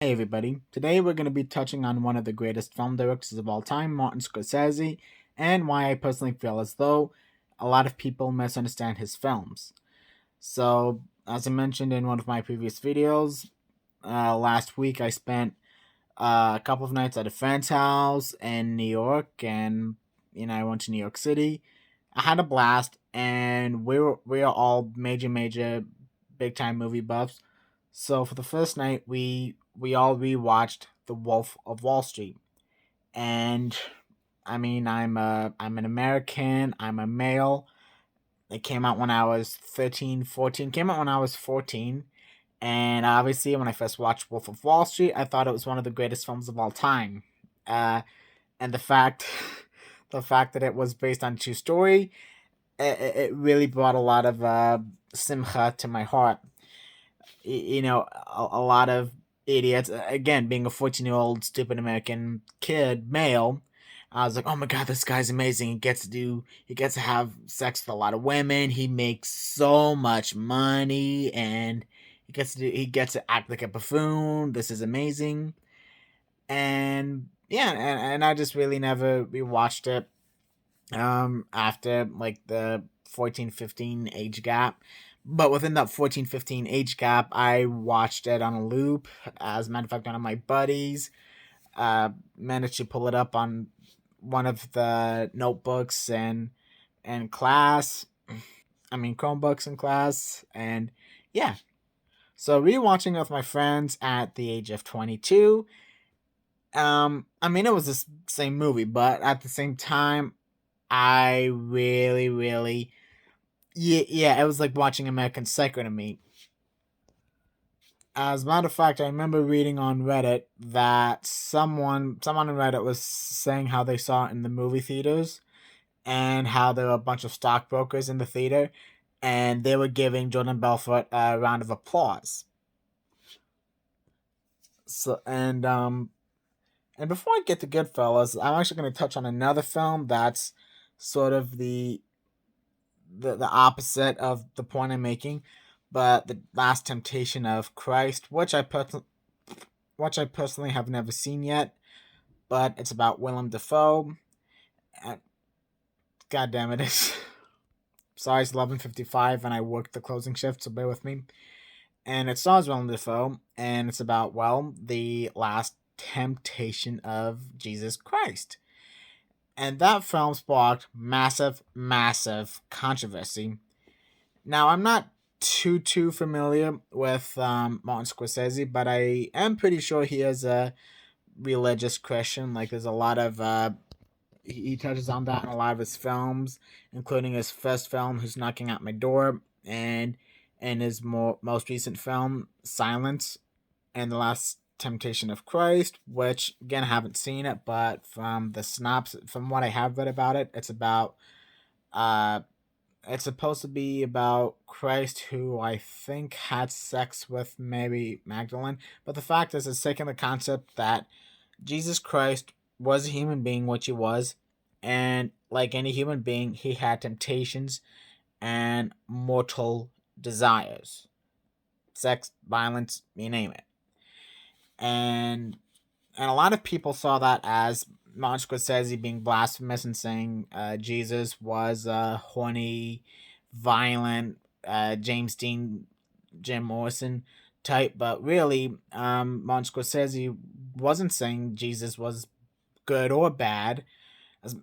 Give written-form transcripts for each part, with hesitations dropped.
Hey everybody, today we're going to be touching on one of the greatest film directors of all time, Martin Scorcese, and why I personally feel as though a lot of people misunderstand his films. So, as I mentioned in one of my previous videos, last week I spent a couple of nights at a friend's house in New York, and I went to New York City. I had a blast, and we are all major big time movie buffs. So for the first night, we all rewatched The Wolf of Wall Street, and I mean I'm an American. I'm a male. It came out when I was 13, 14. Came out when I was 14. And obviously, when I first watched Wolf of Wall Street, I thought it was one of the greatest films of all time. Uh, and the fact that it was based on a true story, it really brought a lot of simcha to my heart. A lot of idiots. Again, being a 14-year-old stupid American kid, male, I was like, oh my god, this guy's amazing. He gets to have sex with a lot of women. He makes so much money, and he gets to act like a buffoon. This is amazing. And yeah, and I just really never rewatched it after like the 14-15 age gap. But within that 14-15 age gap, I watched it on a loop. As a matter of fact, one of my buddies managed to pull it up on one of the notebooks and class. I mean Chromebooks in class, and yeah. So rewatching it with my friends at the age of 22. I mean it was the same movie, but at the same time, I really, yeah, it was like watching American Psycho to me. As a matter of fact, I remember reading on Reddit that someone on Reddit was saying how they saw it in the movie theaters and how there were a bunch of stockbrokers in the theater and they were giving Jordan Belfort a round of applause. So and before I get to Goodfellas, I'm actually going to touch on another film that's sort of the opposite of the point I'm making, but the Last Temptation of Christ, which I personally have never seen yet, but it's about Willem Dafoe. And God damn it, it's sorry, it's 11:55 and I worked the closing shift, so bear with me. And it stars Willem Dafoe, and it's about the last temptation of Jesus Christ. And that film sparked massive controversy. Now, I'm not too familiar with Martin Scorsese, but I am pretty sure he is a religious Christian. Like, there's a lot of he touches on that in a lot of his films, including his first film, "Who's Knocking at My Door," and his most recent film, "Silence," and the Last Temptation of Christ, which again I haven't seen it, but from the synopsis, from what I have read about it, uh it's supposed to be about Christ who I think had sex with Mary Magdalene. But the fact is, it's taking the concept that Jesus Christ was a human being, which he was, and like any human being, he had temptations and mortal desires, sex, violence, you name it. And a lot of people saw that as Martin Scorsese being blasphemous and saying Jesus was a horny, violent James Dean, Jim Morrison type, but really, Martin Scorsese wasn't saying Jesus was good or bad.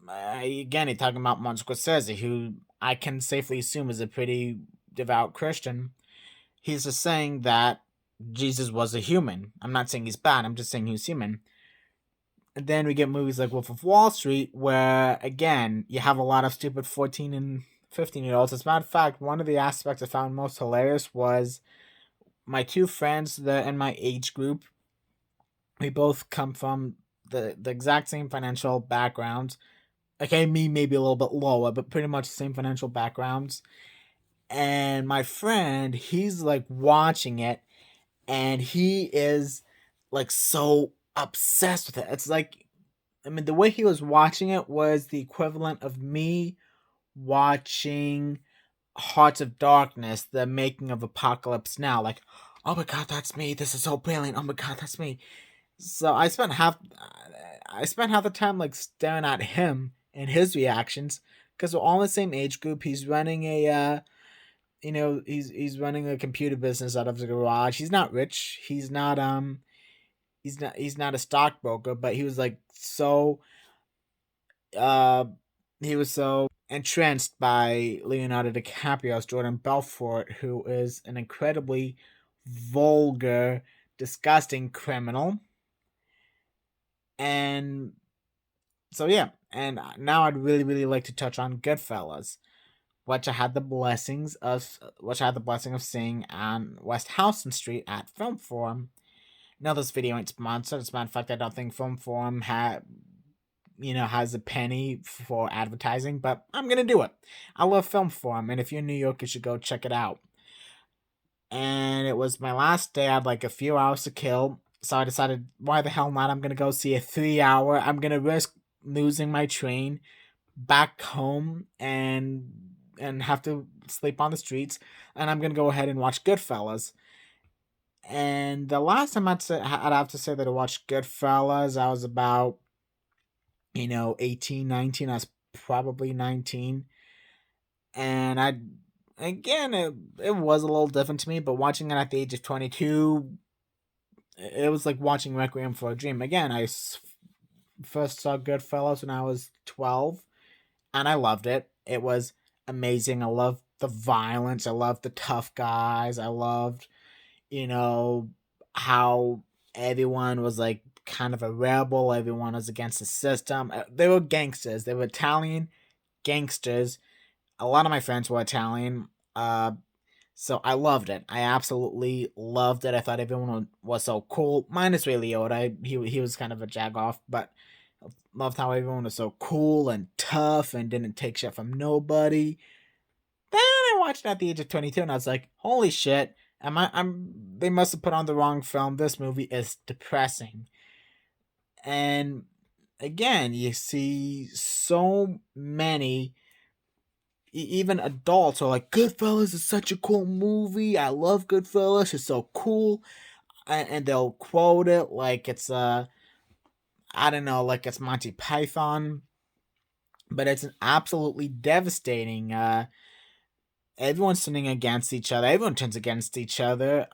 Again, he's talking about Martin Scorsese, who I can safely assume is a pretty devout Christian. He's just saying that Jesus was a human. I'm not saying he's bad. I'm just saying he's human. And then we get movies like Wolf of Wall Street, where again you have a lot of stupid 14 and 15-year-olds. As a matter of fact, one of the aspects I found most hilarious was my two friends that in my age group. We both come from the exact same financial backgrounds. Okay, me maybe a little bit lower, but pretty much the same financial backgrounds. And my friend, he's like watching it, and he is like so obsessed with it. It's like, I mean, the way he was watching it was the equivalent of me watching Hearts of Darkness, the making of Apocalypse Now. Like, oh my god, that's me. This is so brilliant. Oh my god, that's me. So I spent half the time like staring at him and his reactions because we're all in the same age group. He's running a he's running a computer business out of the garage. He's not rich. He's not a stockbroker, but uh he was so entranced by Leonardo DiCaprio's Jordan Belfort, who is an incredibly vulgar, disgusting criminal. And so yeah, and now I'd really like to touch on Goodfellas, which I had the blessing of seeing on West Houston Street at Film Forum. Now this video ain't sponsored. As a matter of fact, I don't think Film Forum has a penny for advertising, but I'm gonna do it. I love Film Forum, and if you're in New York, you should go check it out. And it was my last day. I had like a few hours to kill, so I decided, why the hell not? I'm gonna go see a 3 hour. I'm gonna risk losing my train back home and have to sleep on the streets, and I'm gonna go ahead and watch Goodfellas. And the last time I'd have to say that I watched Goodfellas, I was about 18, 19. I was probably 19, and it was a little different to me. But watching it at the age of 22, it was like watching Requiem for a Dream. Again, first saw Goodfellas when I was 12, and I loved it. It was amazing. I loved the violence. I loved the tough guys. I loved, you know, how everyone was like kind of a rebel. Everyone was against the system. They were gangsters. They were Italian gangsters. A lot of my friends were Italian. So I loved it. I absolutely loved it. I thought everyone was so cool, minus Ray Liotta. He was kind of a jagoff, but loved how everyone was so cool and tough and didn't take shit from nobody. Then I watched it at the age of 22, and I was like, holy shit! They must have put on the wrong film. This movie is depressing. And again, you see so many even adults are like, Goodfellas is such a cool movie. I love Goodfellas. It's so cool. And they'll quote it like it's I don't know, like it's Monty Python, but it's an absolutely devastating. Everyone's turning against each other. Everyone turns against each other.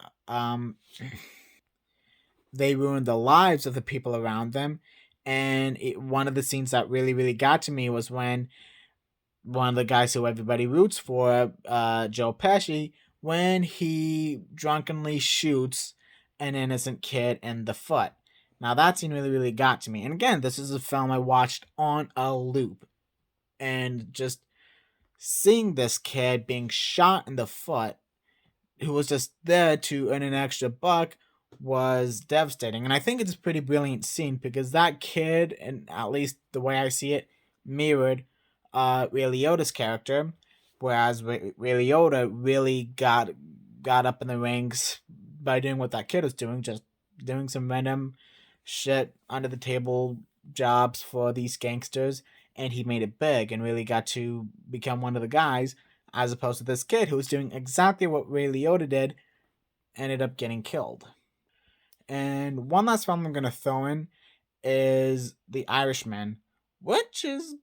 They ruin the lives of the people around them. And one of the scenes that really got to me was when one of the guys who everybody roots for, Joe Pesci, when he drunkenly shoots an innocent kid in the foot. Now that scene really got to me. And again, this is a film I watched on a loop. And just seeing this kid being shot in the foot, who was just there to earn an extra buck, was devastating. And I think it's a pretty brilliant scene because that kid, and at least the way I see it, mirrored Ray Liotta's character, whereas Ray Liotta really got up in the ranks by doing what that kid was doing, just doing some random shit under the table jobs for these gangsters, and he made it big and really got to become one of the guys, as opposed to this kid who was doing exactly what Ray Liotta did, ended up getting killed. And one last film I'm gonna throw in is The Irishman, which is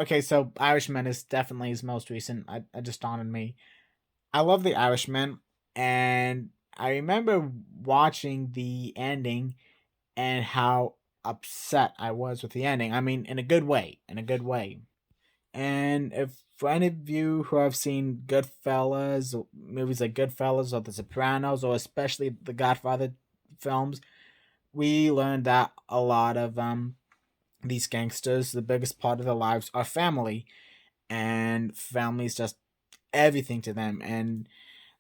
okay. So Irishman is definitely his most recent. I just dawned on me. I love The Irishman, and I remember watching the ending and how upset I was with the ending. I mean, in a good way. In a good way. And if for any of you who have seen Goodfellas, movies like Goodfellas or The Sopranos, or especially the Godfather films, we learned that a lot of these gangsters, the biggest part of their lives are family, and family is just everything to them, and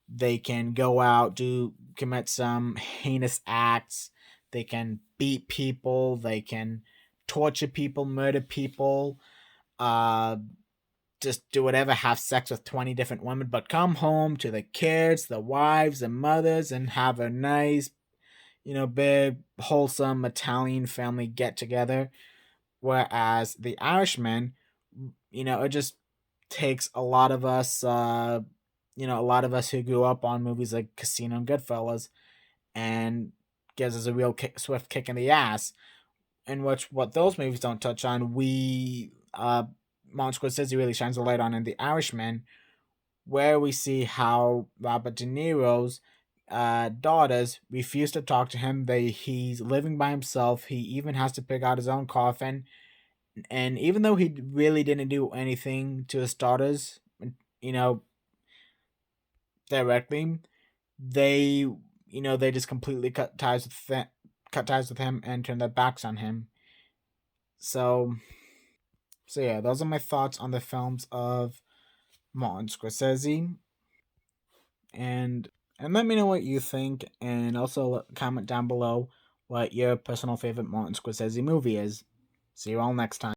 they can go out, do commit some heinous acts, they can beat people, they can torture people, murder people, uh just do whatever, have sex with 20 different women, but come home to the kids, the wives, the mothers, and have a nice, big, wholesome Italian family get together. Whereas The Irishman, it just takes a lot of us who grew up on movies like Casino and Goodfellas, and gives us a real swift kick in the ass. In which what those movies don't touch on, Martin Scorsese really shines a light on in The Irishman, where we see how Robert De Niro's daughters refuse to talk to him. He's living by himself. He even has to pick out his own coffin. And even though he really didn't do anything to his daughters, you know, directly, they they just completely cut ties with him and turn their backs on him. So yeah, those are my thoughts on the films of Martin Scorsese, and let me know what you think, and also comment down below what your personal favorite Martin Scorsese movie is. See you all next time.